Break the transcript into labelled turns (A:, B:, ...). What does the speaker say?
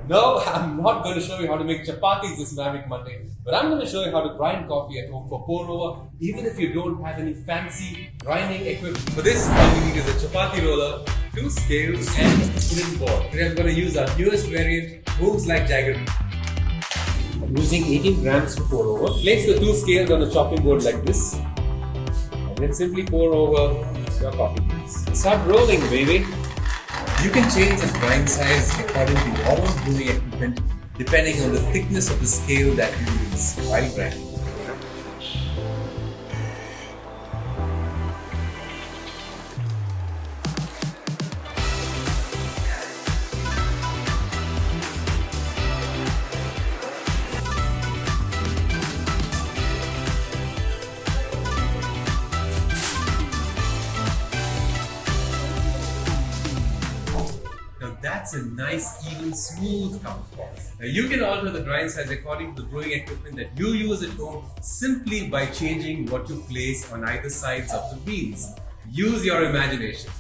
A: No, I'm not going to show you how to make chapatis this Maverick Monday, but I'm going to show you how to grind coffee at home for pour over, even if you don't have any fancy grinding equipment. For this, all you need is a chapati roller, 2 scales, and a wooden board. Today I'm going to use our newest variant, moves like Jagger. I'm using 18 grams to pour over. Place the 2 scales on the chopping board like this, and then simply pour over your coffee beans. Start rolling, baby. You can change the grind size according to your own brewing equipment depending on the thickness of the scale that you use while grinding. Now that's a nice, even, smooth cup of coffee. Now you can alter the grind size according to the brewing equipment that you use at home simply by changing what you place on either sides of the beans. Use your imagination.